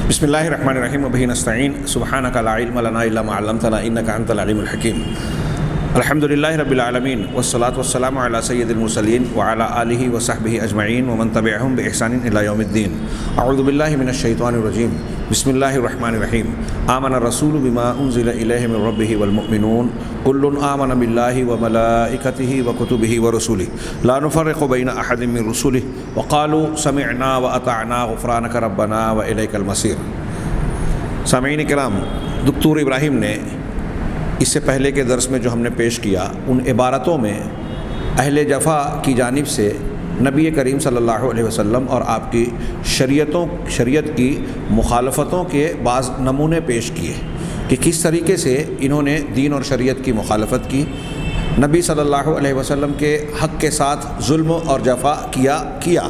بسم اللہ الرحمن الرحیم وبہ نستعین سبحانک لا علم لنا الا ما علمتنا انک انت العلیم الحکیم الحمد للہ رب العالمین والصلاة والسلام علی سید المرسلین وعلی آلہ وصحبہ اجمعین ومن تبعہم بإحسان الی یوم الدین اعوذ باللہ من الشیطان الرجیم بسم اللہ الرحمن الرحیم آمن الرسول بما انزل الیہ من ربہ والمؤمنون کل آمن باللہ وملائکتہ وکتبہ ورسلہ لا نفرق بین احد من رسلہ وقالوا سمعنا واطعنا غفرانک ربنا والیک المصیر۔ سامعین کرام، دکتور ابراہیم نے اس سے پہلے کے درس میں جو ہم نے پیش کیا ان عبارتوں میں اہل جفا کی جانب سے نبی کریم صلی اللہ علیہ وسلم اور آپ کی شریعت کی مخالفتوں کے بعض نمونے پیش کیے کہ کس طریقے سے انہوں نے دین اور شریعت کی مخالفت کی، نبی صلی اللہ علیہ وسلم کے حق کے ساتھ ظلم اور جفا کیا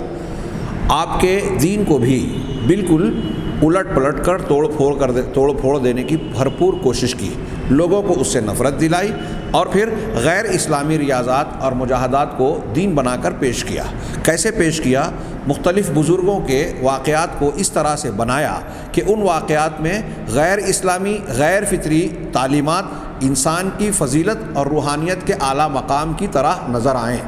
آپ کے دین کو بھی بالکل الٹ پلٹ کر توڑ پھوڑ دینے کی بھرپور کوشش کی، لوگوں کو اس سے نفرت دلائی اور پھر غیر اسلامی ریاضات اور مجاہدات کو دین بنا کر پیش کیا۔ کیسے پیش کیا؟ مختلف بزرگوں کے واقعات کو اس طرح سے بنایا کہ ان واقعات میں غیر اسلامی غیر فطری تعلیمات انسان کی فضیلت اور روحانیت کے اعلیٰ مقام کی طرح نظر آئیں۔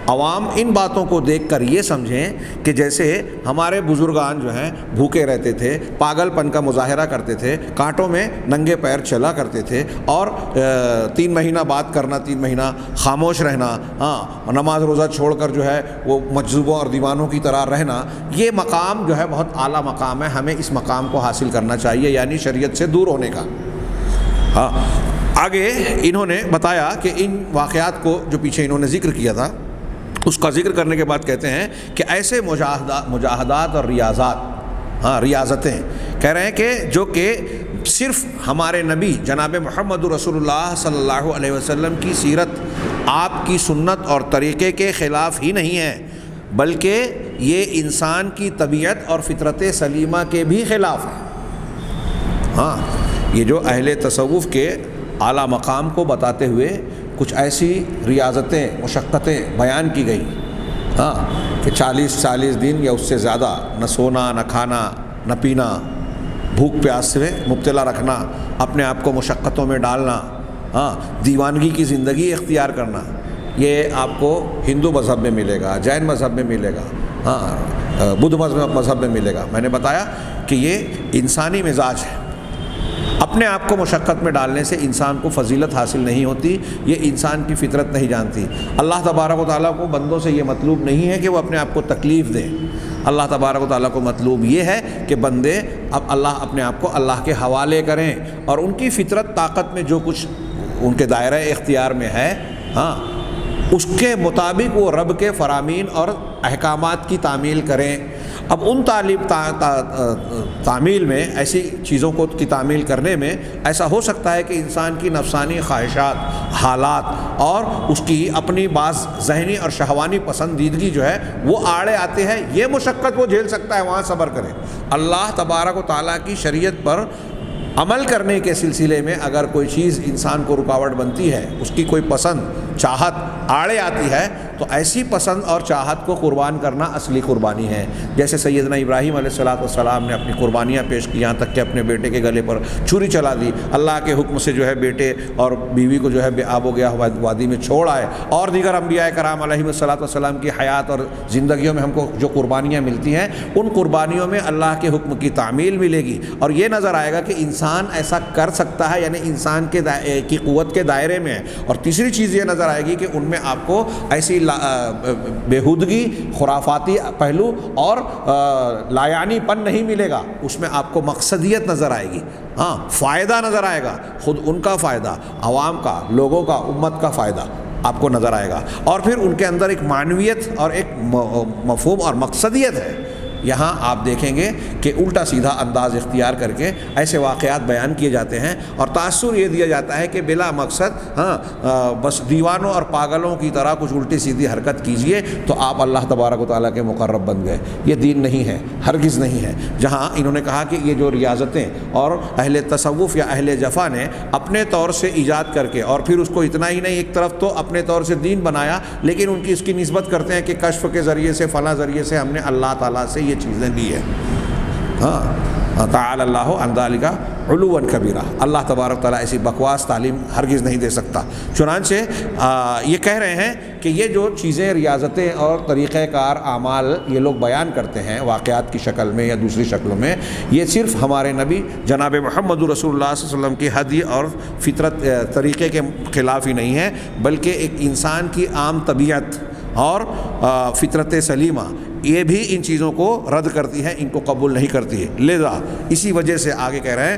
عوام ان باتوں کو دیکھ کر یہ سمجھیں کہ جیسے ہمارے بزرگان جو ہیں بھوکے رہتے تھے، پاگل پن کا مظاہرہ کرتے تھے، کانٹوں میں ننگے پیر چلا کرتے تھے اور 3 مہینہ بات کرنا، 3 مہینہ خاموش رہنا، نماز روزہ چھوڑ کر جو ہے وہ مجذوبوں اور دیوانوں کی طرح رہنا، یہ مقام جو ہے بہت اعلیٰ مقام ہے، ہمیں اس مقام کو حاصل کرنا چاہیے، یعنی شریعت سے دور ہونے کا۔ آگے انہوں نے بتایا کہ ان واقعات کو جو پیچھے انہوں نے ذکر کیا تھا اس کا ذکر کرنے کے بعد کہتے ہیں کہ ایسے مجاہدات اور ریاضتیں کہہ رہے ہیں کہ جو کہ صرف ہمارے نبی جناب محمد رسول اللہ صلی اللہ علیہ وسلم کی سیرت، آپ کی سنت اور طریقے کے خلاف ہی نہیں ہے، بلکہ یہ انسان کی طبیعت اور فطرت سلیمہ کے بھی خلاف ہے۔ یہ جو اہل تصوف کے اعلیٰ مقام کو بتاتے ہوئے کچھ ایسی ریاضتیں، مشقتیں بیان کی گئی کہ 40 دن یا اس سے زیادہ نہ سونا، نہ کھانا، نہ پینا، بھوک پیاس سے مبتلا رکھنا، اپنے آپ کو مشقتوں میں ڈالنا، دیوانگی کی زندگی اختیار کرنا، یہ آپ کو ہندو مذہب میں ملے گا، جین مذہب میں ملے گا، بدھ مذہب میں ملے گا۔ میں نے بتایا کہ یہ انسانی مزاج ہے، اپنے آپ کو مشقت میں ڈالنے سے انسان کو فضیلت حاصل نہیں ہوتی، یہ انسان کی فطرت نہیں جانتی۔ اللہ تبارک و تعالیٰ کو بندوں سے یہ مطلوب نہیں ہے کہ وہ اپنے آپ کو تکلیف دیں، اللہ تبارک و تعالیٰ کو مطلوب یہ ہے کہ بندے اب اپنے آپ کو اللہ کے حوالے کریں اور ان کی فطرت طاقت میں جو کچھ ان کے دائرہ اختیار میں ہے اس کے مطابق وہ رب کے فرامین اور احکامات کی تعمیل کریں۔ اب ان تعمیل میں ایسی چیزوں کی تعمیل کرنے میں ایسا ہو سکتا ہے کہ انسان کی نفسانی خواہشات، حالات اور اس کی اپنی بعض ذہنی اور شہوانی پسندیدگی جو ہے وہ آڑے آتے ہیں، یہ مشقت وہ جھیل سکتا ہے، وہاں صبر کرے۔ اللہ تبارک و تعالیٰ کی شریعت پر عمل کرنے کے سلسلے میں اگر کوئی چیز انسان کو رکاوٹ بنتی ہے، اس کی کوئی پسند چاہت آڑے آتی ہے، تو ایسی پسند اور چاہت کو قربان کرنا اصلی قربانی ہے۔ جیسے سیدنا ابراہیم علیہ السلام نے اپنی قربانیاں پیش کی، یہاں تک کہ اپنے بیٹے کے گلے پر چھری چلا دی، اللہ کے حکم سے جو ہے بیٹے اور بیوی کو جو ہے بے آب و گیا وادی میں چھوڑ آئے، اور دیگر انبیاء کرام علیہ السلام کی حیات اور زندگیوں میں ہم کو جو قربانیاں ملتی ہیں، ان قربانیوں میں اللہ کے حکم کی تعمیل ملے گی، اور یہ نظر آئے گا کہ انسان ایسا کر سکتا ہے، یعنی انسان کی قوت کے دائرے میں ہے۔ اور تیسری چیز یہ نظر آئے گی کہ ان میں آپ کو ایسی بےہودگی، خرافاتی پہلو اور لایعنی پن نہیں ملے گا، اس میں آپ کو مقصدیت نظر آئے گی، فائدہ نظر آئے گا، خود ان کا فائدہ، عوام کا، لوگوں کا، امت کا فائدہ آپ کو نظر آئے گا، اور پھر ان کے اندر ایک معنویت اور ایک مفہوم اور مقصدیت ہے۔ یہاں آپ دیکھیں گے کہ الٹا سیدھا انداز اختیار کر کے ایسے واقعات بیان کیے جاتے ہیں اور تاثر یہ دیا جاتا ہے کہ بلا مقصد بس دیوانوں اور پاگلوں کی طرح کچھ الٹی سیدھی حرکت کیجئے تو آپ اللہ تبارک و تعالیٰ کے مقرب بن گئے۔ یہ دین نہیں ہے، ہرگز نہیں ہے۔ جہاں انہوں نے کہا کہ یہ جو ریاضتیں اور اہل تصوف یا اہل جفا نے اپنے طور سے ایجاد کر کے، اور پھر اس کو اتنا ہی نہیں، ایک طرف تو اپنے طور سے دین بنایا، لیکن ان کی اس کی نسبت کرتے ہیں کہ کشف کے ذریعے سے، فلاں ذریعے سے ہم نے اللہ تعالیٰ سے یہ چیزیں لی ہیں۔ تعالی اللہ عن ذلک علوا کبیرہ، اللہ تبارک تعالیٰ ایسی بکواس تعلیم ہرگز نہیں دے سکتا۔ چنانچہ یہ کہہ رہے ہیں کہ یہ جو چیزیں، ریاضتیں اور طریقہ کار اعمال یہ لوگ بیان کرتے ہیں واقعات کی شکل میں یا دوسری شکلوں میں، یہ صرف ہمارے نبی جناب محمد رسول اللہ صلی اللہ علیہ وسلم کی ہدی اور فطرت طریقے کے خلاف ہی نہیں ہے، بلکہ ایک انسان کی عام طبیعت اور فطرت سلیمہ یہ بھی ان چیزوں کو رد کرتی ہے، ان کو قبول نہیں کرتی ہے۔ لذا اسی وجہ سے آگے کہہ رہے ہیں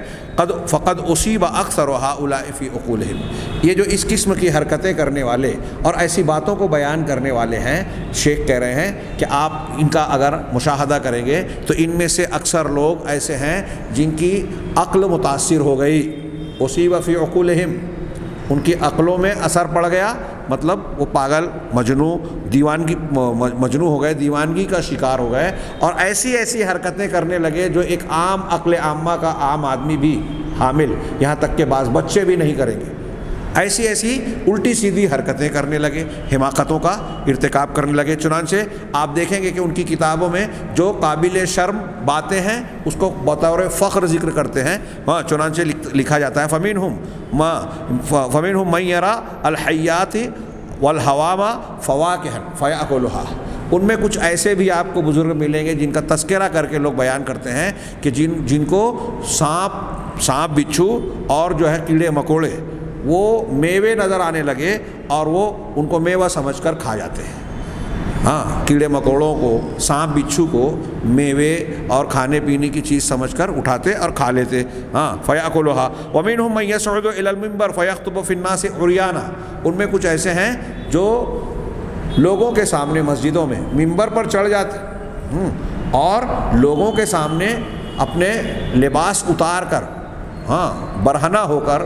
فقد اصیب اکثر ہؤلاء فی عقولہم، یہ جو اس قسم کی حرکتیں کرنے والے اور ایسی باتوں کو بیان کرنے والے ہیں، شیخ کہہ رہے ہیں کہ آپ ان کا اگر مشاہدہ کریں گے تو ان میں سے اکثر لوگ ایسے ہیں جن کی عقل متاثر ہو گئی، اصیب فی عقولہم، ان کی عقلوں میں اثر پڑ گیا، مطلب وہ پاگل، مجنون ہو گئے، دیوانگی کا شکار ہو گئے، اور ایسی حرکتیں کرنے لگے جو ایک عام عقل عامہ کا عام آدمی بھی حامل، یہاں تک کہ بعض بچے بھی نہیں کریں گے، ایسی الٹی سیدھی حرکتیں کرنے لگے، حماقتوں کا ارتکاب کرنے لگے۔ چنانچہ آپ دیکھیں گے کہ ان کی کتابوں میں جو قابل شرم باتیں ہیں اس کو بطور فخر ذکر کرتے ہیں۔ چنانچہ لکھا جاتا ہے فَمِنْهُمْ مَنْ يَرَى الْحَيَّاتِ وَالْحَوَامَ فَوَاكِهًا فَيَأْكُلُهَا، ان میں کچھ ایسے بھی آپ کو بزرگ ملیں گے جن کا تذکرہ کر کے لوگ بیان کرتے ہیں کہ جن کو سانپ بچھو اور جو ہے کیڑے مکوڑے وہ میوے نظر آنے لگے اور وہ ان کو میوہ سمجھ کر کھا جاتے ہیں۔ کیڑے مکوڑوں کو، سانپ بچھو کو میوے اور کھانے پینے کی چیز سمجھ کر اٹھاتے اور کھا لیتے۔ فَيَأْكُلُهَا وَمِنْهُمْ مَنْ يَصْعُدُ إِلَى الْمِنْبَرِ فَيَخْطُبُ فِي النَّاسِ عُرْيَانًا، ان میں کچھ ایسے ہیں جو لوگوں کے سامنے مسجدوں میں ممبر پر چڑھ جاتے اور لوگوں کے سامنے اپنے لباس اتار کر، برہنہ ہو کر،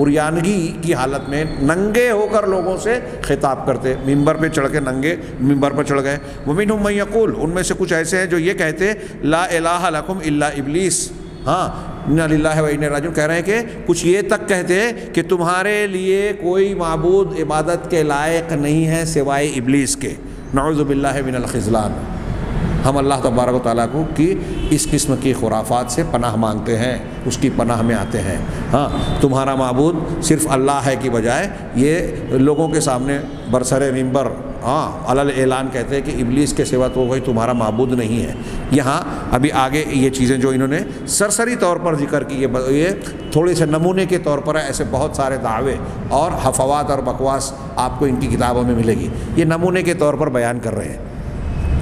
عریانگی کی حالت میں ننگے ہو کر لوگوں سے خطاب کرتے، ممبر پہ چڑھ کے ننگے ممبر پر چڑھ گئے۔ وَمِنْهُمْ مَنْ يَقُولُ، ان میں سے کچھ ایسے ہیں جو یہ کہتے لا الہ لکم الا ابلیس، اِنَّا لِلَّهِ وَإِنَّا إِلَيْهِ راجعون، کہہ رہے ہیں کہ کچھ یہ تک کہتے کہ تمہارے لیے کوئی معبود عبادت کے لائق نہیں ہے سوائے ابلیس کے، نعوذ باللہ من الخذلان۔ ہم اللہ تبارک و تعالیٰ کو کی اس قسم کی خرافات سے پناہ مانگتے ہیں، اس کی پناہ میں آتے ہیں۔ تمہارا معبود صرف اللہ ہے کی بجائے یہ لوگوں کے سامنے برسر منبر علل اعلان کہتے ہیں کہ ابلیس کے سوا تو کوئی تمہارا معبود نہیں ہے۔ یہاں ابھی آگے یہ چیزیں جو انہوں نے سرسری طور پر ذکر کی، یہ تھوڑے سے نمونے کے طور پر ایسے بہت سارے دعوے اور حفوات اور بکواس آپ کو ان کی کتابوں میں ملے گی، یہ نمونے کے طور پر بیان کر رہے ہیں۔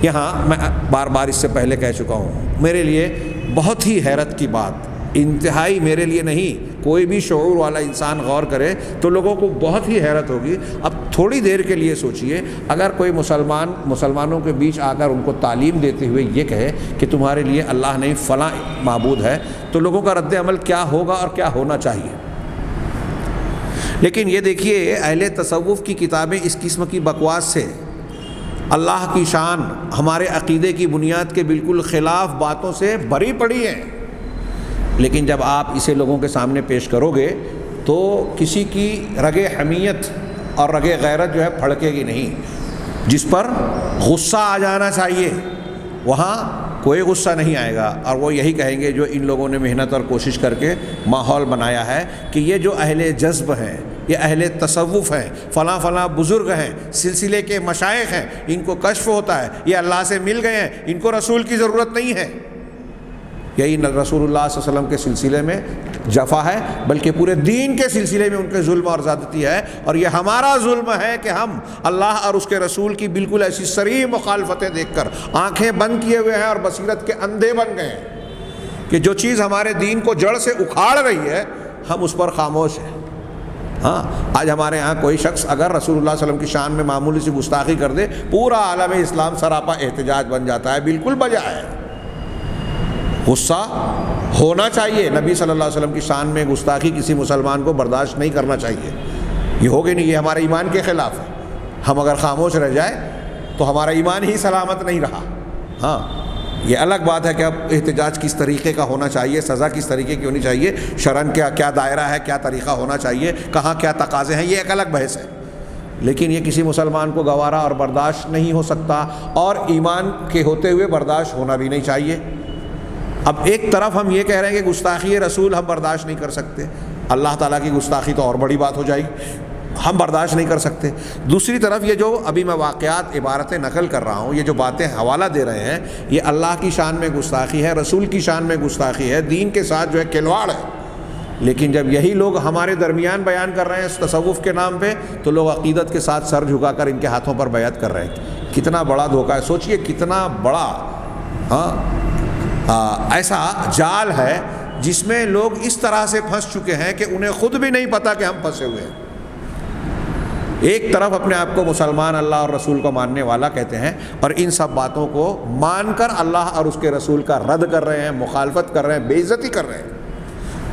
یہاں میں بار بار اس سے پہلے کہہ چکا ہوں، میرے لیے بہت ہی حیرت کی بات، انتہائی میرے لیے نہیں، کوئی بھی شعور والا انسان غور کرے تو لوگوں کو بہت ہی حیرت ہوگی۔ اب تھوڑی دیر کے لیے سوچئے، اگر کوئی مسلمانوں کے بیچ آ کر ان کو تعلیم دیتے ہوئے یہ کہے کہ تمہارے لیے اللہ نہیں فلاں معبود ہے، تو لوگوں کا رد عمل کیا ہوگا اور کیا ہونا چاہیے۔ لیکن یہ دیکھیے، اہل تصوف کی کتابیں اس قسم کی بکواس سے، اللہ کی شان، ہمارے عقیدے کی بنیاد کے بالکل خلاف باتوں سے بھری پڑی ہیں، لیکن جب آپ اسے لوگوں کے سامنے پیش کرو گے تو کسی کی رگ حمیت اور رگ غیرت جو ہے پھڑکے گی نہیں۔ جس پر غصہ آ جانا چاہیے وہاں کوئی غصہ نہیں آئے گا، اور وہ یہی کہیں گے جو ان لوگوں نے محنت اور کوشش کر کے ماحول بنایا ہے کہ یہ جو اہل جذب ہیں، یہ اہل تصوف ہیں، فلاں فلاں بزرگ ہیں، سلسلے کے مشائخ ہیں، ان کو کشف ہوتا ہے، یہ اللہ سے مل گئے ہیں، ان کو رسول کی ضرورت نہیں ہے۔ یہی رسول اللہ صلی اللہ علیہ وسلم کے سلسلے میں جفا ہے، بلکہ پورے دین کے سلسلے میں ان کے ظلم اور زیادتی ہے، اور یہ ہمارا ظلم ہے کہ ہم اللہ اور اس کے رسول کی بالکل ایسی صریح مخالفتیں دیکھ کر آنکھیں بند کیے ہوئے ہیں اور بصیرت کے اندھے بن گئے ہیں کہ جو چیز ہمارے دین کو جڑ سے اکھاڑ رہی ہے ہم اس پر خاموش ہیں۔ آج ہمارے ہاں کوئی شخص اگر رسول اللہ صلی اللہ علیہ وسلم کی شان میں معمولی سی گستاخی کر دے، پورا عالم اسلام سراپا احتجاج بن جاتا ہے، بالکل بجائے۔ غصہ ہونا چاہیے، نبی صلی اللہ علیہ وسلم کی شان میں گستاخی کسی مسلمان کو برداشت نہیں کرنا چاہیے، یہ ہوگی نہیں، یہ ہمارے ایمان کے خلاف ہے۔ ہم اگر خاموش رہ جائے تو ہمارا ایمان ہی سلامت نہیں رہا۔ یہ الگ بات ہے کہ اب احتجاج کس طریقے کا ہونا چاہیے، سزا کس طریقے کی ہونی چاہیے، شرعاً کیا دائرہ ہے، کیا طریقہ ہونا چاہیے، کہاں کیا تقاضے ہیں، یہ ایک الگ بحث ہے، لیکن یہ کسی مسلمان کو گوارا اور برداشت نہیں ہو سکتا، اور ایمان کے ہوتے ہوئے برداشت ہونا بھی نہیں چاہیے۔ اب ایک طرف ہم یہ کہہ رہے ہیں کہ گستاخی رسول ہم برداشت نہیں کر سکتے، اللہ تعالیٰ کی گستاخی تو اور بڑی بات ہو جائے گی، ہم برداشت نہیں کر سکتے۔ دوسری طرف یہ جو ابھی میں واقعات عبارتیں نقل کر رہا ہوں، یہ جو باتیں حوالہ دے رہے ہیں، یہ اللہ کی شان میں گستاخی ہے، رسول کی شان میں گستاخی ہے، دین کے ساتھ جو ہے کھلواڑ ہے۔ لیکن جب یہی لوگ ہمارے درمیان بیان کر رہے ہیں اس تصوف کے نام پہ، تو لوگ عقیدت کے ساتھ سر جھکا کر ان کے ہاتھوں پر بیعت کر رہے ہیں۔ کتنا بڑا دھوکہ ہے، سوچئے کتنا بڑا ایسا جال ہے جس میں لوگ اس طرح سے پھنس چکے ہیں کہ انہیں خود بھی نہیں پتا کہ ہم پھنسے ہوئے ہیں۔ ایک طرف اپنے آپ کو مسلمان، اللہ اور رسول کو ماننے والا کہتے ہیں، اور ان سب باتوں کو مان کر اللہ اور اس کے رسول کا رد کر رہے ہیں، مخالفت کر رہے ہیں، بے عزتی کر رہے ہیں۔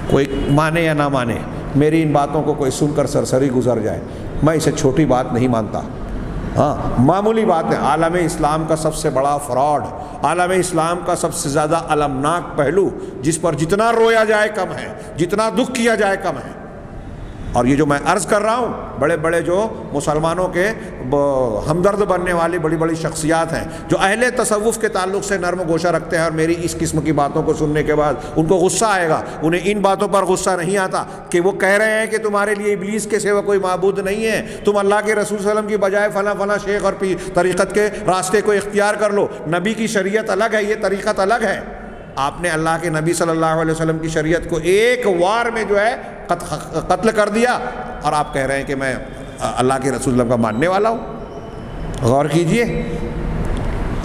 کوئی مانے یا نہ مانے، میری ان باتوں کو کوئی سن کر سرسری گزر جائے، میں اسے چھوٹی بات نہیں مانتا۔ معمولی بات ہے۔ عالم اسلام کا سب سے بڑا فراڈ، عالم اسلام کا سب سے زیادہ المناک پہلو، جس پر جتنا رویا جائے کم ہے، جتنا دکھ کیا جائے کم ہے۔ اور یہ جو میں عرض کر رہا ہوں، بڑے بڑے جو مسلمانوں کے ہمدرد بننے والی بڑی بڑی شخصیات ہیں، جو اہل تصوف کے تعلق سے نرم گوشہ رکھتے ہیں، اور میری اس قسم کی باتوں کو سننے کے بعد ان کو غصہ آئے گا، انہیں ان باتوں پر غصہ نہیں آتا کہ وہ کہہ رہے ہیں کہ تمہارے لیے ابلیس کے سوا کوئی معبود نہیں ہے، تم اللہ کے رسول صلی اللہ علیہ وسلم کی بجائے فلاں فلاں شیخ اور طریقت کے راستے کو اختیار کر لو، نبی کی شریعت الگ ہے، یہ طریقت الگ ہے۔ آپ نے اللہ کے نبی صلی اللہ علیہ وسلم کی شریعت کو ایک وار میں جو ہے قتل کر دیا، اور آپ کہہ رہے ہیں کہ میں اللہ کے رسول کا ماننے والا ہوں۔ غور کیجئے،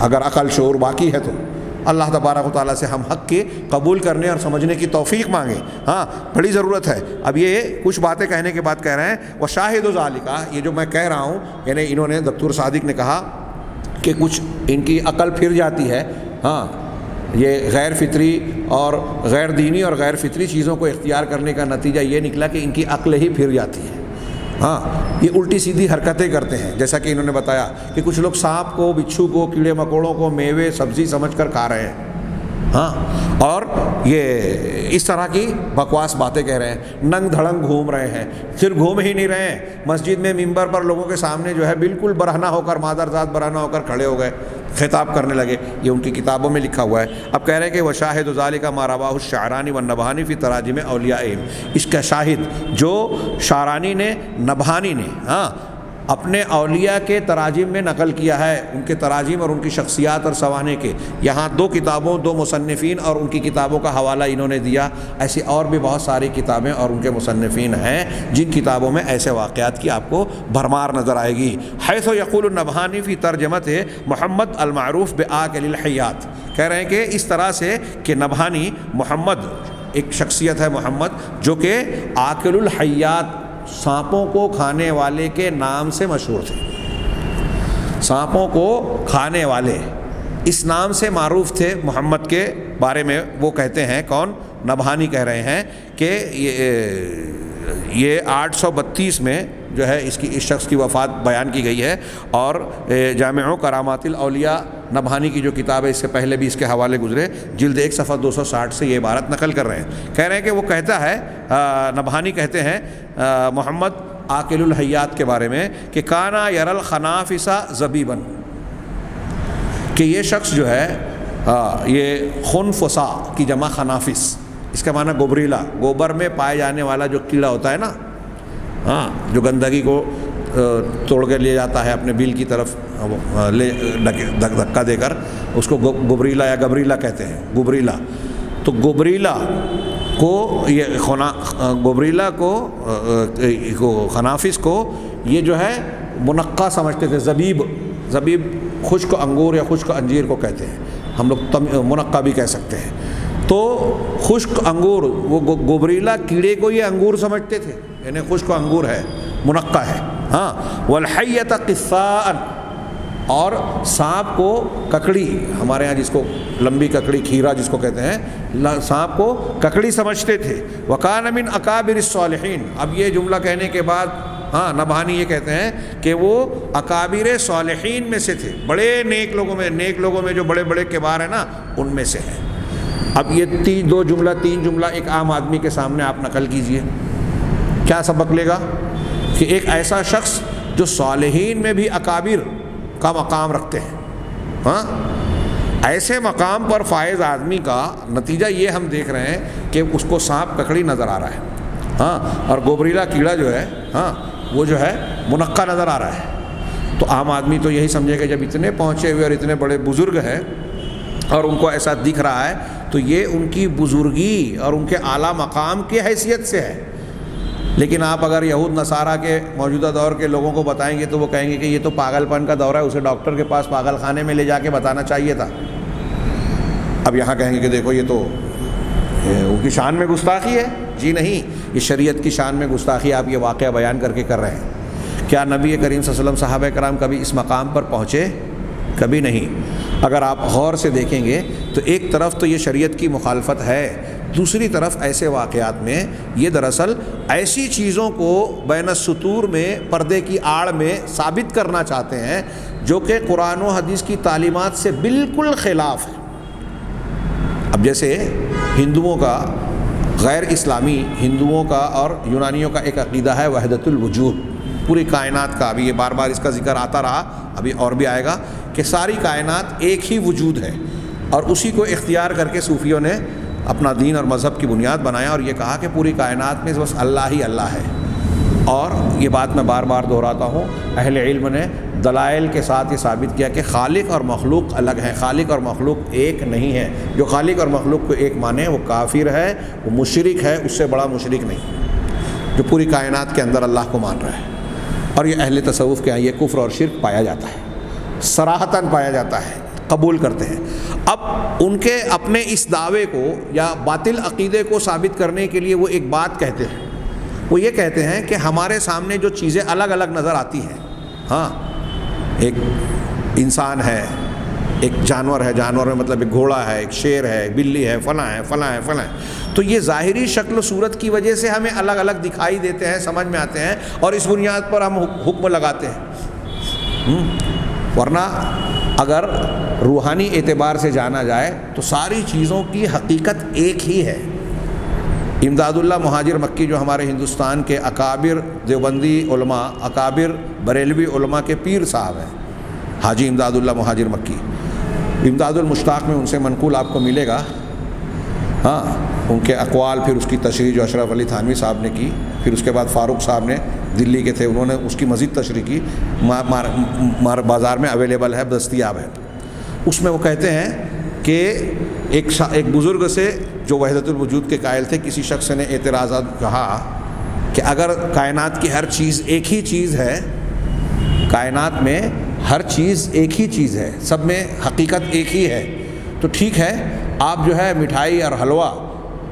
اگر عقل شعور باقی ہے تو اللہ تبارک و تعالیٰ سے ہم حق کے قبول کرنے اور سمجھنے کی توفیق مانگیں۔ بڑی ضرورت ہے۔ اب یہ کچھ باتیں کہنے کے بعد کہہ رہے ہیں وشاہد ذالکا، یہ جو میں کہہ رہا ہوں، یعنی انہوں نے دکتور صادق نے کہا کہ کچھ ان کی عقل پھر جاتی ہے، یہ غیر فطری اور غیر دینی اور غیر فطری چیزوں کو اختیار کرنے کا نتیجہ یہ نکلا کہ ان کی عقل ہی پھر جاتی ہے۔ یہ الٹی سیدھی حرکتیں کرتے ہیں، جیسا کہ انہوں نے بتایا کہ کچھ لوگ سانپ کو، بچھو کو، کیڑے مکوڑوں کو میوے سبزی سمجھ کر کھا رہے ہیں، اور یہ اس طرح کی بکواس باتیں کہہ رہے ہیں، ننگ دھڑنگ گھوم رہے ہیں۔ پھر گھوم ہی نہیں رہے ہیں، مسجد میں ممبر پر لوگوں کے سامنے جو ہے بالکل برہنہ ہو کر، مادر ذات برہنہ ہو کر کھڑے ہو گئے، خطاب کرنے لگے۔ یہ ان کی کتابوں میں لکھا ہوا ہے۔ اب کہہ رہے ہیں کہ وشاہد ذالک ما رواه الشعرانی والنبہانی فی تراجم اولیائہم، اس کا شاہد جو شعرانی نے، نبہانی نے اپنے اولیاء کے تراجم میں نقل کیا ہے، ان کے تراجم اور ان کی شخصیات اور سوانح کے، یہاں دو کتابوں، دو مصنفین اور ان کی کتابوں کا حوالہ انہوں نے دیا۔ ایسی اور بھی بہت ساری کتابیں اور ان کے مصنفین ہیں جن کتابوں میں ایسے واقعات کی آپ کو بھرمار نظر آئے گی۔ حیث یقول النبہانی فی ترجمت محمد المعروف بآکل الحیات، کہہ رہے ہیں کہ اس طرح سے کہ نبہانی محمد، ایک شخصیت ہے محمد جو کہ آکل الحیات، سانپوں کو کھانے والے کے نام سے مشہور تھے، سانپوں کو کھانے والے اس نام سے معروف تھے محمد کے بارے میں۔ وہ کہتے ہیں، کون؟ نبہانی کہہ رہے ہیں کہ یہ 832 میں جو ہے اس شخص کی وفات بیان کی گئی ہے، اور جامع کرامات الاولیاء نبہانی کی جو کتاب ہے، اس سے پہلے بھی اس کے حوالے گزرے، جلد 1 صفحہ 260 سے یہ عبارت نقل کر رہے ہیں۔ کہہ رہے ہیں کہ وہ کہتا ہے، نبہانی کہتے ہیں محمد آکل الحیات کے بارے میں کہ کانا یر الخنافس زبیبن، کہ یہ شخص جو ہے یہ خنفسا کی جمع خنافس، اس کا معنی گوبریلا، گوبر میں پائے جانے والا جو کیڑا ہوتا ہے نا، جو گندگی کو توڑ کے لے جاتا ہے اپنے بل کی طرف، دھکا دے کر، اس کو گبریلا یا گبریلا کہتے ہیں، گبریلا۔ تو گبریلا کو، یہ گبریلا کو، خنافس کو یہ جو ہے منقع سمجھتے تھے۔ زبیب خشک انگور یا خشک انجیر کو کہتے ہیں، ہم لوگ منقع بھی کہہ سکتے ہیں۔ تو خشک انگور، وہ گبریلا کیڑے کو یہ انگور سمجھتے تھے، یعنی خشک انگور ہے، منقع ہے۔ والحیۃ قثاء، اور سانپ کو ککڑی، ہمارے ہاں جس کو لمبی ککڑی، کھیرا جس کو کہتے ہیں، سانپ کو ککڑی سمجھتے تھے۔ وکان من اکابر الصالحین، اب یہ جملہ کہنے کے بعد نبہانی یہ کہتے ہیں کہ وہ اکابر صالحین میں سے تھے، بڑے نیک لوگوں میں جو بڑے بڑے کبار ہیں نا، ان میں سے ہیں۔ اب یہ تین جملہ ایک عام آدمی کے سامنے آپ نقل کیجئے، کیا سبق لے گا؟ کہ ایک ایسا شخص جو صالحین میں بھی اکابر کا مقام رکھتے ہیں، ایسے مقام پر فائز آدمی کا نتیجہ یہ ہم دیکھ رہے ہیں کہ اس کو سانپ ککڑی نظر آ رہا ہے، ہاں، اور گوبریلا کیڑا جو ہے، ہاں، وہ جو ہے منقع نظر آ رہا ہے۔ تو عام آدمی تو یہی سمجھے کہ جب اتنے پہنچے ہوئے اور اتنے بڑے بزرگ ہیں اور ان کو ایسا دکھ رہا ہے تو یہ ان کی بزرگی اور ان کے اعلیٰ مقام کی حیثیت سے ہے۔ لیکن آپ اگر یہود نصارہ کے موجودہ دور کے لوگوں کو بتائیں گے تو وہ کہیں گے کہ یہ تو پاگل پن کا دور ہے، اسے ڈاکٹر کے پاس پاگل خانے میں لے جا کے بتانا چاہیے تھا۔ اب یہاں کہیں گے کہ دیکھو یہ تو ان کی شان میں گستاخی ہے۔ جی نہیں، یہ شریعت کی شان میں گستاخی آپ یہ واقعہ بیان کر کے کر رہے ہیں۔ کیا نبی کریم صلی اللہ علیہ وسلم صحابہ کرام کبھی اس مقام پر پہنچے؟ کبھی نہیں۔ اگر آپ غور سے دیکھیں گے تو ایک طرف تو یہ شریعت کی مخالفت ہے، دوسری طرف ایسے واقعات میں یہ دراصل ایسی چیزوں کو بین السطور میں پردے کی آڑ میں ثابت کرنا چاہتے ہیں جو کہ قرآن و حدیث کی تعلیمات سے بالکل خلاف ہے۔ اب جیسے ہندوؤں کا، غیر اسلامی ہندوؤں کا اور یونانیوں کا ایک عقیدہ ہے وحدت الوجود، پوری کائنات کا، ابھی یہ بار بار اس کا ذکر آتا رہا، ابھی اور بھی آئے گا، کہ ساری کائنات ایک ہی وجود ہے، اور اسی کو اختیار کر کے صوفیوں نے اپنا دین اور مذہب کی بنیاد بنایا اور یہ کہا کہ پوری کائنات میں بس اللہ ہی اللہ ہے۔ اور یہ بات میں بار بار دہراتا ہوں، اہل علم نے دلائل کے ساتھ یہ ثابت کیا کہ خالق اور مخلوق الگ ہیں، خالق اور مخلوق ایک نہیں ہے۔ جو خالق اور مخلوق کو ایک مانے وہ کافر ہے، وہ مشرک ہے، اس سے بڑا مشرک نہیں، جو پوری کائنات کے اندر اللہ کو مان رہا ہے۔ اور یہ اہل تصوف کے یہاں یہ کفر اور شرک پایا جاتا ہے، صراحتاً پایا جاتا ہے، قبول کرتے ہیں۔ اب ان کے اپنے اس دعوے کو یا باطل عقیدے کو ثابت کرنے کے لیے وہ ایک بات کہتے ہیں، وہ یہ کہتے ہیں کہ ہمارے سامنے جو چیزیں الگ الگ نظر آتی ہیں، ہاں، ایک انسان ہے، ایک جانور ہے، جانور میں مطلب ایک گھوڑا ہے، ایک شیر ہے، ایک بلی ہے، فلاں ہے، فلاں ہے، فلاں ہے، تو یہ ظاہری شکل و صورت کی وجہ سے ہمیں الگ الگ دکھائی دیتے ہیں، سمجھ میں آتے ہیں، اور اس بنیاد پر ہم حکم لگاتے ہیں۔ ورنہ اگر روحانی اعتبار سے جانا جائے تو ساری چیزوں کی حقیقت ایک ہی ہے۔ امداد اللہ مہاجر مکی جو ہمارے ہندوستان کے اکابر دیوبندی علماء، اکابر بریلوی علماء کے پیر صاحب ہیں، حاجی امداد اللہ مہاجر مکی، امداد المشتاق میں ان سے منقول آپ کو ملے گا، ہاں، ان کے اقوال، پھر اس کی تشریح جو اشرف علی تھانوی صاحب نے کی، پھر اس کے بعد فاروق صاحب نے، دلی کے تھے، انہوں نے اس کی مزید تشریح کی، بازار میں اویلیبل ہے، دستیاب ہے۔ اس میں وہ کہتے ہیں کہ ایک بزرگ سے جو وحدت الوجود کے قائل تھے، کسی شخص نے اعتراضات کہا کہ اگر کائنات کی ہر چیز ایک ہی چیز ہے، کائنات میں ہر چیز ایک ہی چیز ہے، سب میں حقیقت ایک ہی ہے، تو ٹھیک ہے آپ جو ہے مٹھائی اور حلوہ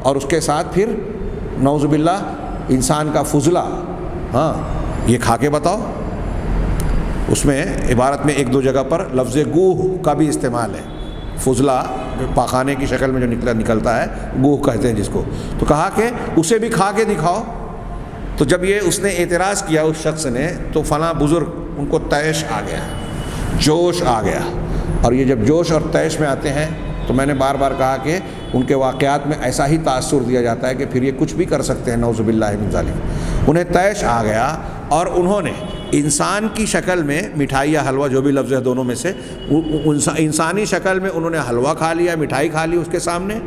اور اس کے ساتھ پھر نعوذ باللہ انسان کا فضلہ، ہاں، یہ کھا کے بتاؤ۔ اس میں عبارت میں ایک دو جگہ پر لفظ گوہ کا بھی استعمال ہے، فضلہ پاخانے کی شکل میں جو نکلتا ہے، گوہ کہتے ہیں جس کو، تو کہا کہ اسے بھی کھا کے دکھاؤ۔ تو جب یہ اس نے اعتراض کیا اس شخص نے، تو فلاں بزرگ ان کو طیش آ گیا، جوش آ گیا، اور یہ جب جوش اور طیش میں آتے ہیں تو میں نے بار بار کہا کہ ان کے واقعات میں ایسا ہی تاثر دیا جاتا ہے کہ پھر یہ کچھ بھی کر سکتے ہیں، نعوذ باللہ من ذالک۔ انہیں طیش آ گیا اور انہوں نے انسان کی شکل میں مٹھائی یا حلوہ، جو بھی لفظ ہے دونوں میں سے، انسانی شکل میں انہوں نے حلوہ کھا لیا، مٹھائی کھا لی اس کے سامنے،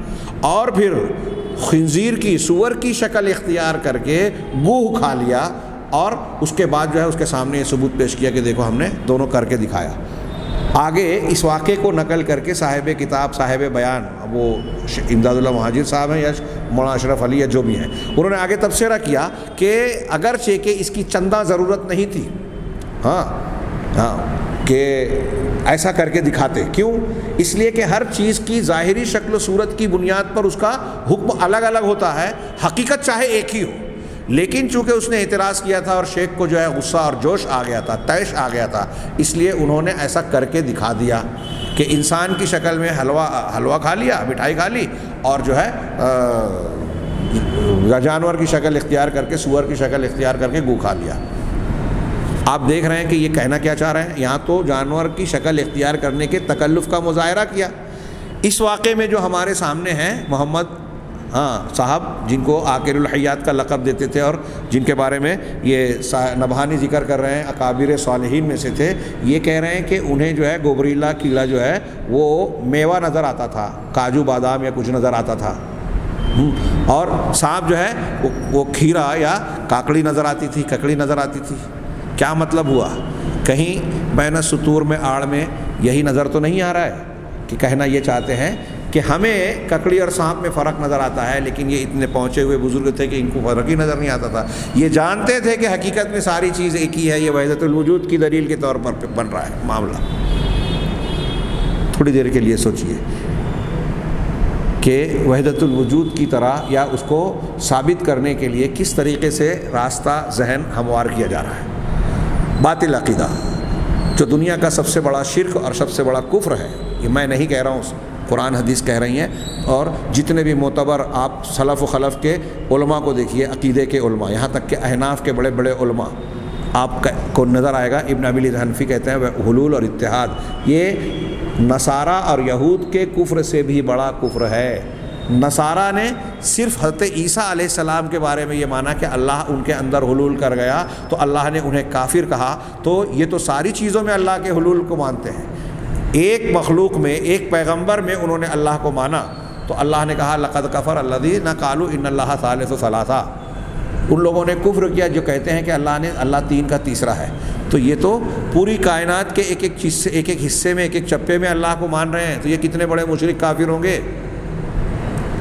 اور پھر خنزیر کی، سور کی شکل اختیار کر کے گوہ کھا لیا، اور اس کے بعد جو ہے اس کے سامنے یہ ثبوت پیش کیا کہ دیکھو ہم نے دونوں کر کے دکھایا۔ آگے اس واقعے کو نقل کر کے صاحب کتاب، صاحب بیان، وہ امداد اللہ مہاجر صاحب ہیں یا مولانا اشرف علی یا جو بھی ہیں، انہوں نے آگے تبصرہ کیا کہ اگرچہ کہ اس کی چندہ ضرورت نہیں تھی، ہاں، کہ ایسا کر کے دکھاتے، کیوں؟ اس لیے کہ ہر چیز کی ظاہری شکل و صورت کی بنیاد پر اس کا حکم الگ الگ ہوتا ہے، حقیقت چاہے ایک ہی ہو، لیکن چونکہ اس نے اعتراض کیا تھا اور شیخ کو جو ہے غصہ اور جوش آ گیا تھا، طیش آ گیا تھا، اس لیے انہوں نے ایسا کر کے دکھا دیا کہ انسان کی شکل میں حلوہ کھا لیا، مٹھائی کھا لی، اور جو ہے جانور کی شکل اختیار کر کے، سور کی شکل اختیار کر کے گو کھا لیا۔ آپ دیکھ رہے ہیں کہ یہ کہنا کیا چاہ رہے ہیں، یہاں تو جانور کی شکل اختیار کرنے کے تکلف کا مظاہرہ کیا۔ اس واقعے میں جو ہمارے سامنے ہیں، محمد ہاں صاحب جن کو عاقل الحیات کا لقب دیتے تھے اور جن کے بارے میں یہ نبہانی ذکر کر رہے ہیں اکابر صالحین میں سے تھے، یہ کہہ رہے ہیں کہ انہیں جو ہے گوبریلا کیڑا جو ہے وہ میوہ نظر آتا تھا، کاجو بادام یا کچھ نظر آتا تھا، اور سانپ جو ہے وہ کھیرا یا کاکڑی نظر آتی تھی، ککڑی نظر آتی تھی۔ کیا مطلب ہوا؟ کہیں بین السطور میں آڑ میں یہی نظر تو نہیں آ رہا ہے کہ کہنا یہ چاہتے ہیں کہ ہمیں ککڑی اور سانپ میں فرق نظر آتا ہے، لیکن یہ اتنے پہنچے ہوئے بزرگ تھے کہ ان کو فرق ہی نظر نہیں آتا تھا۔ یہ جانتے تھے کہ حقیقت میں ساری چیز ایک ہی ہے، یہ وحدت الوجود کی دلیل کے طور پر بن رہا ہے معاملہ۔ تھوڑی دیر کے لیے سوچئے کہ وحدت الوجود کی طرح یا اس کو ثابت کرنے کے لیے کس طریقے سے راستہ ذہن ہموار کیا جا رہا ہے۔ باطل عقیدہ جو دنیا کا سب سے بڑا شرک اور سب سے بڑا کفر ہے، یہ میں نہیں کہہ رہا ہوں، قرآن حدیث کہہ رہی ہیں، اور جتنے بھی معتبر آپ سلف و خلف کے علماء کو دیکھیے، عقیدے کے علماء، یہاں تک کہ احناف کے بڑے بڑے علماء آپ کو نظر آئے گا، ابن ابی الحنفی کہتے ہیں حلول اور اتحاد یہ نصارہ اور یہود کے کفر سے بھی بڑا کفر ہے۔ نصارہ نے صرف حضرت عیسیٰ علیہ السلام کے بارے میں یہ مانا کہ اللہ ان کے اندر حلول کر گیا تو اللہ نے انہیں کافر کہا، تو یہ تو ساری چیزوں میں اللہ کے حلول کو مانتے ہیں، ایک مخلوق میں ایک پیغمبر میں انہوں نے اللہ کو مانا تو اللہ نے کہا لقد کفر الذین قالوا ان اللہ ثالث ثلاثہ، ان لوگوں نے کفر کیا جو کہتے ہیں کہ اللہ تین کا تیسرا ہے۔ تو یہ تو پوری کائنات کے ایک ایک حصے میں ایک ایک چپے میں اللہ کو مان رہے ہیں، تو یہ کتنے بڑے مشرک کافر ہوں گے؟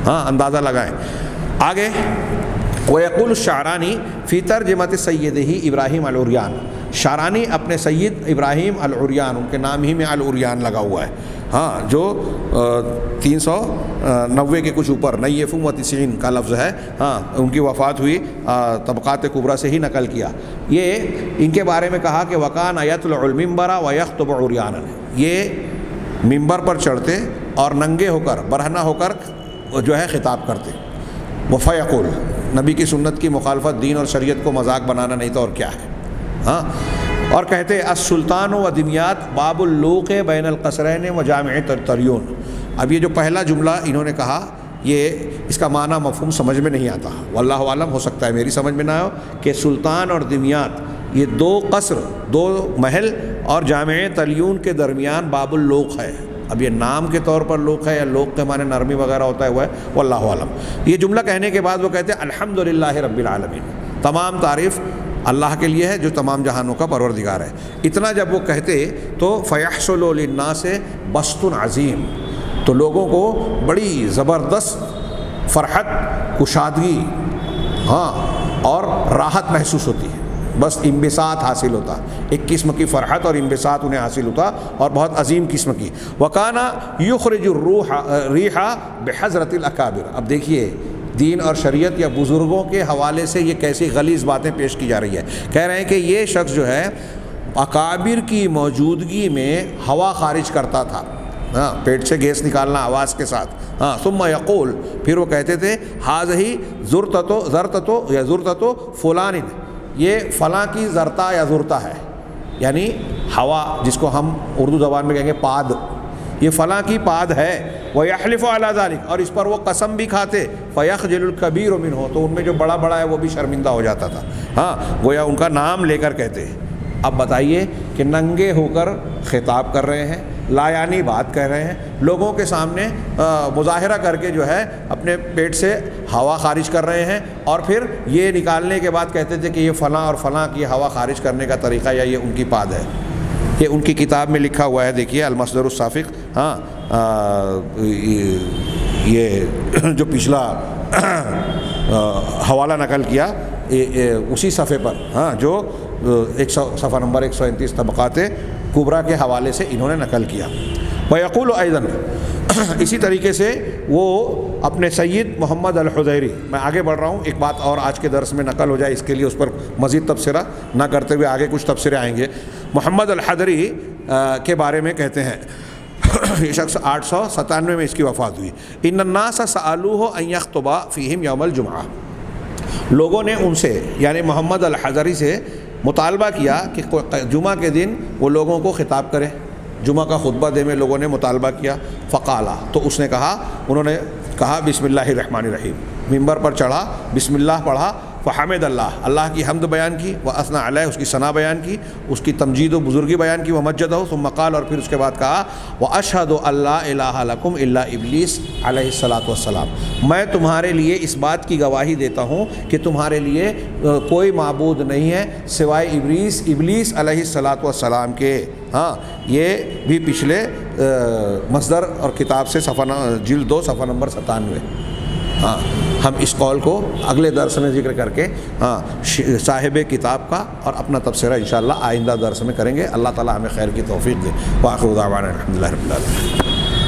ہاں اندازہ لگائیں۔ آگے وَيَقُولُ الشَّعْرَانِي فِي تَرْجِمَةِ سَيِّدِهِ ابراہیم العریان، شعرانی اپنے سید ابراہیم العریان، ان کے نام ہی میں العریان لگا ہوا ہے، ہاں جو 390 کے کچھ اوپر نیف و تسعین کا لفظ ہے، ہاں ان کی وفات ہوئی طبقات کبریٰ سے ہی نقل کیا۔ یہ ان کے بارے میں کہا کہ وَكَانَ يَطْلُعُ الْمِنبَرَ وَيَخْطُبُ عُرْيَانًا، یہ ممبر پر چڑھتے اور ننگے ہو کر برہنہ ہو کر جو ہے خطاب کرتے۔ وَفَيَقُولُ، نبی کی سنت کی مخالفت دین اور شریعت کو مذاق بنانا نہیں تو اور کیا ہے، ہاں، اور کہتے السلطان و دمیات باب اللوق بین القصرین و جامع تریون۔ اب یہ جو پہلا جملہ انہوں نے کہا یہ اس کا معنی مفہوم سمجھ میں نہیں آتا، واللہ عالم، ہو سکتا ہے میری سمجھ میں نہ ہو، کہ سلطان اور دمیات یہ دو قصر، دو محل اور جامع تلیون کے درمیان باب اللوق ہے۔ اب یہ نام کے طور پر لوق ہے یا لوق کے معنی نرمی وغیرہ ہوتا ہے وہ ہے، واللہ عالم۔ یہ جملہ کہنے کے بعد وہ کہتے ہیں الحمدللہ رب العالمین، تمام تعریف اللہ کے لیے ہے جو تمام جہانوں کا پروردگار ہے۔ اتنا جب وہ کہتے تو فَيَحْصُلُ لِلنَّاسِ بَسْطٌ عظیم، تو لوگوں کو بڑی زبردست فرحت، کشادگی، ہاں، اور راحت محسوس ہوتی ہے، بس انبساط حاصل ہوتا، ایک قسم کی فرحت اور انبساط انہیں حاصل ہوتا، اور بہت عظیم قسم کی۔ وَكَانَ يُخْرِجُ الرِّيحَ بِحَضْرَةِ الْأَكَابِرِ۔ اب دیکھیے دین اور شریعت یا بزرگوں کے حوالے سے یہ کیسی غلیظ باتیں پیش کی جا رہی ہے۔ کہہ رہے ہیں کہ یہ شخص جو ہے اکابر کی موجودگی میں ہوا خارج کرتا تھا، ہاں، پیٹ سے گیس نکالنا آواز کے ساتھ، ہاں، ثم یقول، پھر وہ کہتے تھے ہذہ زرتۃ فلان، یہ فلاں کی زرتا یا زرتا ہے، یعنی ہوا جس کو ہم اردو زبان میں کہیں گے پاد، یہ فلاں کی پاد ہے۔ وَيَحْلِفُ عَلَى ذَلِكَ، اور اس پر وہ قسم بھی کھاتے، فَيَخْجِلُ الْكَبِيرُ مِنْهُ، تو ان میں جو بڑا بڑا ہے وہ بھی شرمندہ ہو جاتا تھا، ہاں، گویا ان کا نام لے کر کہتے۔ اب بتائیے کہ ننگے ہو کر خطاب کر رہے ہیں، لا یعنی بات کہہ رہے ہیں، لوگوں کے سامنے مظاہرہ کر کے جو ہے اپنے پیٹ سے ہوا خارج کر رہے ہیں، اور پھر یہ نکالنے کے بعد کہتے تھے کہ یہ فلاں اور فلاں کی ہوا خارج کرنے کا طریقہ یا یہ ان کی پاد ہے۔ یہ ان کی کتاب میں لکھا ہوا ہے، دیکھیے المصدر الصافق، ہاں، یہ جو پچھلا حوالہ نقل کیا اسی صفحے پر، ہاں، جو صفحہ نمبر 129 طبقات کبریٰ کے حوالے سے انہوں نے نقل کیا۔ وَيَقُولُ أَيْضًا، اسی طریقے سے وہ اپنے سید محمد الحضیری، میں آگے بڑھ رہا ہوں، ایک بات اور آج کے درس میں نقل ہو جائے، اس کے لیے اس پر مزید تبصرہ نہ کرتے ہوئے آگے کچھ تبصرے آئیں گے۔ محمد الحضری کے بارے میں کہتے ہیں، یہ شخص 897 میں اس کی وفات ہوئی۔ ان الناس سألوہ ان یخطب فیہم یوم الجمعہ، لوگوں نے ان سے یعنی محمد الحضری سے مطالبہ کیا کہ جمعہ کے دن وہ لوگوں کو خطاب کرے، جمعہ کا خطبہ دے میں لوگوں نے مطالبہ کیا۔ فقالا، تو اس نے کہا، انہوں نے کہا بسم اللہ الرحمن الرحیم، ممبر پر چڑھا، بسم اللہ پڑھا، فحمد اللہ، اللہ کی حمد بیان کی، واثنى علیہ، اس کی ثنا بیان کی، اس کی تمجید و بزرگی بیان کی، ومجدہ، ثم قال، اور پھر اس کے بعد کہا واشہد ان لا الہ لکم الا ابلیس علیہ الصلاۃ والسلام، میں تمہارے لیے اس بات کی گواہی دیتا ہوں کہ تمہارے لیے کوئی معبود نہیں ہے سوائے ابلیس علیہ الصلاۃ والسلام کے۔ ہاں، یہ بھی پچھلے مصدر اور کتاب سے جلد 2 صفحہ نمبر 97۔ ہاں، ہم اس قول کو اگلے درس میں ذکر کر کے صاحب کتاب کا اور اپنا تبصرہ انشاءاللہ آئندہ درس میں کریں گے۔ اللہ تعالی ہمیں خیر کی توفیق دے۔ وآخر دعوانا الحمدللہ رب العالمین۔